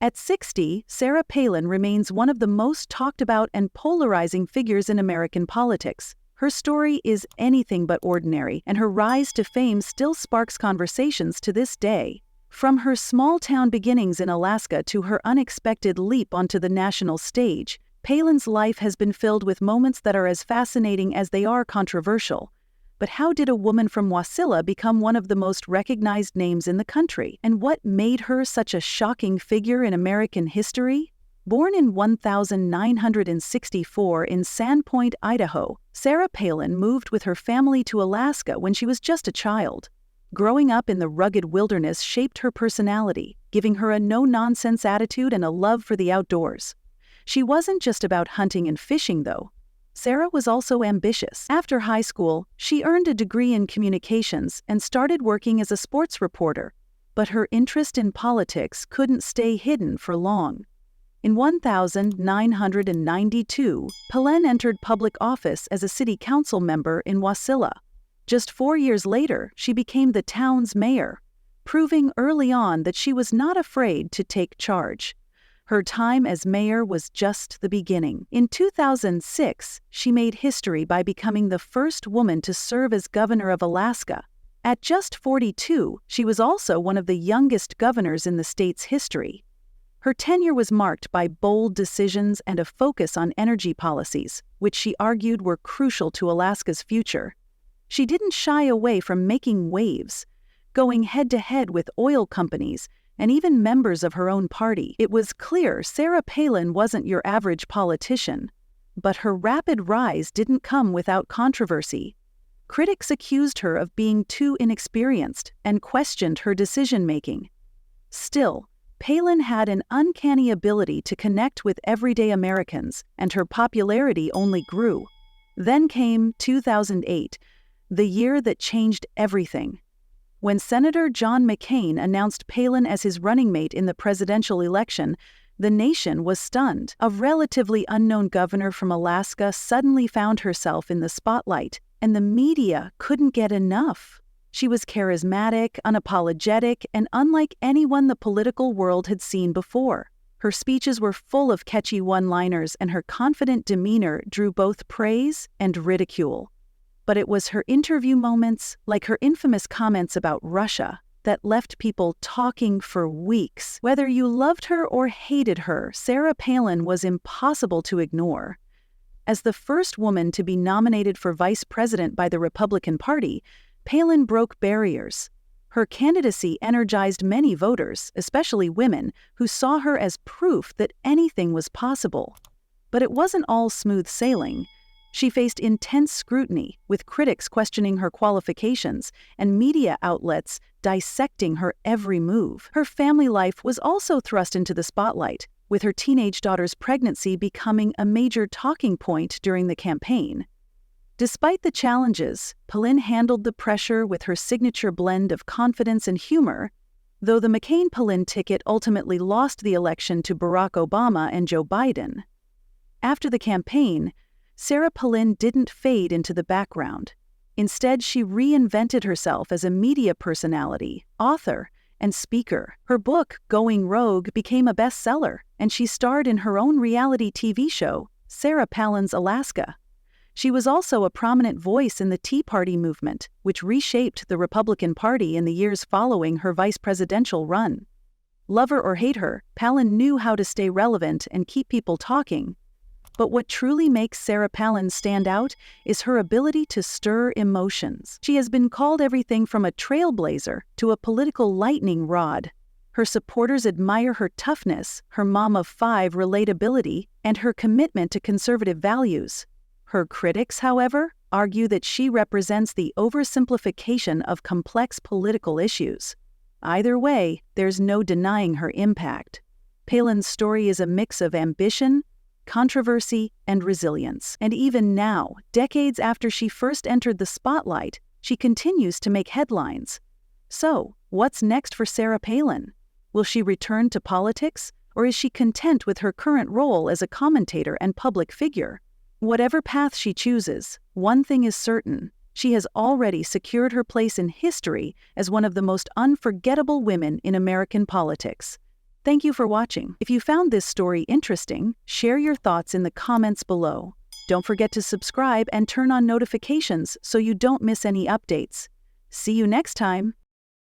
At 60, Sarah Palin remains one of the most talked about and polarizing figures in American politics. Her story is anything but ordinary, and her rise to fame still sparks conversations to this day. From her small-town beginnings in Alaska to her unexpected leap onto the national stage, Palin's life has been filled with moments that are as fascinating as they are controversial. But how did a woman from Wasilla become one of the most recognized names in the country? And what made her such a shocking figure in American history? Born in 1964 in Sandpoint, Idaho, Sarah Palin moved with her family to Alaska when she was just a child. Growing up in the rugged wilderness shaped her personality, giving her a no-nonsense attitude and a love for the outdoors. She wasn't just about hunting and fishing, though. Sarah was also ambitious. After high school, she earned a degree in communications and started working as a sports reporter. But her interest in politics couldn't stay hidden for long. In 1992, Palin entered public office as a city council member in Wasilla. Just 4 years later, she became the town's mayor, proving early on that she was not afraid to take charge. Her time as mayor was just the beginning. In 2006, she made history by becoming the first woman to serve as governor of Alaska. At just 42, she was also one of the youngest governors in the state's history. Her tenure was marked by bold decisions and a focus on energy policies, which she argued were crucial to Alaska's future. She didn't shy away from making waves, going head-to-head with oil companies and even members of her own party. It was clear Sarah Palin wasn't your average politician. But her rapid rise didn't come without controversy. Critics accused her of being too inexperienced and questioned her decision-making. Still, Palin had an uncanny ability to connect with everyday Americans, and her popularity only grew. Then came 2008, the year that changed everything. When Senator John McCain announced Palin as his running mate in the presidential election, the nation was stunned. A relatively unknown governor from Alaska suddenly found herself in the spotlight, and the media couldn't get enough. She was charismatic, unapologetic, and unlike anyone the political world had seen before. Her speeches were full of catchy one-liners, and her confident demeanor drew both praise and ridicule. But it was her interview moments, like her infamous comments about Russia, that left people talking for weeks. Whether you loved her or hated her, Sarah Palin was impossible to ignore. As the first woman to be nominated for vice president by the Republican Party, Palin broke barriers. Her candidacy energized many voters, especially women, who saw her as proof that anything was possible. But it wasn't all smooth sailing. She faced intense scrutiny, with critics questioning her qualifications and media outlets dissecting her every move. Her family life was also thrust into the spotlight, with her teenage daughter's pregnancy becoming a major talking point during the campaign. Despite the challenges, Palin handled the pressure with her signature blend of confidence and humor. Though the McCain-Palin ticket ultimately lost the election to Barack Obama and Joe Biden. After the campaign, Sarah Palin didn't fade into the background. Instead, she reinvented herself as a media personality, author, and speaker. Her book, Going Rogue, became a bestseller, and she starred in her own reality TV show, Sarah Palin's Alaska. She was also a prominent voice in the Tea Party movement, which reshaped the Republican Party in the years following her vice presidential run. Love her or hate her, Palin knew how to stay relevant and keep people talking. But what truly makes Sarah Palin stand out is her ability to stir emotions. She has been called everything from a trailblazer to a political lightning rod. Her supporters admire her toughness, her mom of five relatability, and her commitment to conservative values. Her critics, however, argue that she represents the oversimplification of complex political issues. Either way, there's no denying her impact. Palin's story is a mix of ambition, controversy, and resilience. And even now, decades after she first entered the spotlight, she continues to make headlines. So, what's next for Sarah Palin? Will she return to politics, or is she content with her current role as a commentator and public figure? Whatever path she chooses, one thing is certain: she has already secured her place in history as one of the most unforgettable women in American politics. Thank you for watching. If you found this story interesting, share your thoughts in the comments below. Don't forget to subscribe and turn on notifications so you don't miss any updates. See you next time.